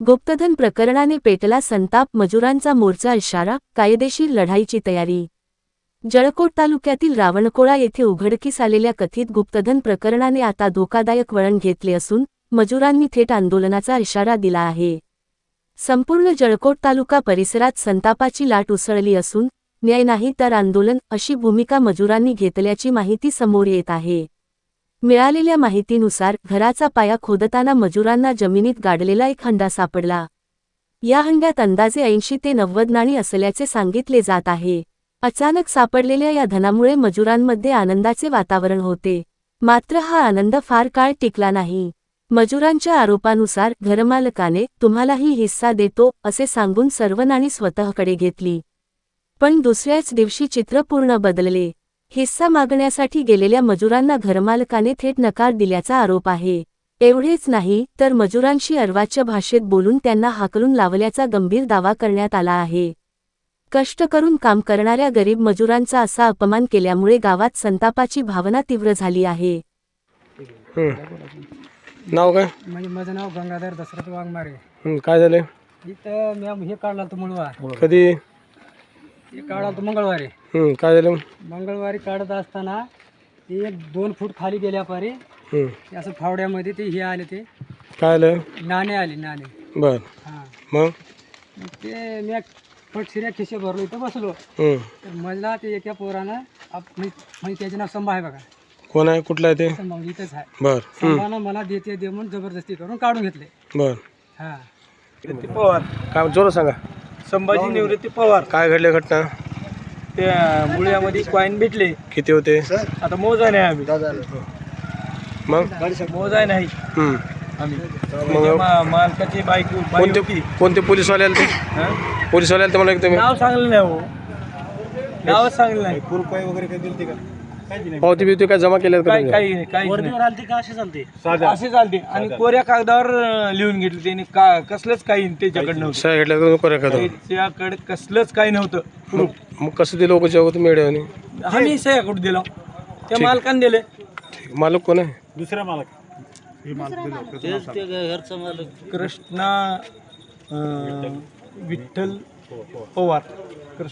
गुप्तधन प्रकरणाने पेटला संताप, मजुरांचा मोर्चा इशारा, कायदेशीर लढाईची तयारी। जळकोट तालुक्यातील रावणकोळा येथे उघडकीस आलेल्या कथित गुप्तधन प्रकरणाने आता धोकादायक वळण घेतले असून मजुरांनी थेट आंदोलनाचा इशारा दिला आहे। संपूर्ण जळकोट तालुका परिसरात संतापाची लाट उसळली असून न्याय नाही तर आंदोलन अशी भूमिका मजुरांनी घेतल्याची माहिती समोर येत आहे। मिळालेल्या माहितीनुसार घराचा पाया खोदताना मजुरांना जमिनीत गाडलेला एक हंडा सापडला। या हंड्यात अंदाजे 80 ते 90 नाणी असल्याचे सांगितले जात आहे। अचानक सापडलेल्या या धनामुळे मजुरांमध्ये आनंदाचे वातावरण होते, मात्र हा आनंद फार काळ टिकला नाही। मजुरांच्या आरोपानुसार घरमालकाने तुम्हालाही हिस्सा देतो असे सांगून सर्व नाणी स्वतःकडे घेतली, पण दुसऱ्याच दिवशी चित्र पूर्ण बदलले। हिस्सा मागण्यासाठी गेलेल्या मजुरांना घरमालकाने थेट नकार दिल्याचा आरोप आहे। एवढेच नाही तर मजुरांशी अर्वाच्य भाषेत बोलून त्यांना हाकलून लावल्याचा गंभीर दावा करण्यात आला आहे। कष्ट करून काम करणाऱ्या गरीब मजुरांचा असा अपमान केल्यामुळे गावात संतापाची भावना तीव्र झाली आहे। नाव काय? माझं नाव गंगाधर दशरथ वाघमारे। काय झाले? इथं मी हे काढला तो मुळवा कधी? हे काढला तो मंगळवारी। काय झालं? मंगळवारी काढत असताना ते 2 फूट खाली गेल्या पारी असं फावड्यामध्ये ते हे आले, ते काय आलं? नाणे आले, नाणे। बर, हां, मग ते मी पटशिऱ्या खिशे भरलो, इथं बसलो तर मला ते एका पोरानं म्हणजे त्याचे नाव संभा आहे बघा। कोण आहे? कुठला आहे ते? संभा इथंच आहे। बर, संभानं मला देते दे म्हणून जबरदस्ती करून काढून घेतले। बर। हां, पवार, काय जोर सांगा? संभाजी निवृत्ती पवार। काय घडले घटना? ते मुळ्यामध्ये कॉईन भेटले। किती होते? आता मोजाय नाही आम्ही, मग मोजाय नाही आम्ही। मालकाची बायको कोणते कोणते पोलीसवाले आले ते? पोलीसवाले आले ते मला तुम्ही नाव सांगलं नाही हो, नावच सांगलं नाही। रुपये वगैरे काही दिलते का? पावती बिवती काय जमा केल्यात का? काही असे चालते आणि कोऱ्या कागदावर लिहून घेतले त्यांनी, कसलंच काही त्याच्याकडे नव्हतं। सह्या घेतल्या त्याच्याकडे कसलंच काही नव्हतं प्रूफ। मग कसं दिलं लोक जेव्हा तुम्ही मेड्याने? आम्ही सह्या कुठे दिला? त्या मालकाने दिले। मालक कोण आहे? दुसरा मालक कृष्णा विठ्ठल पवार। कृष्ण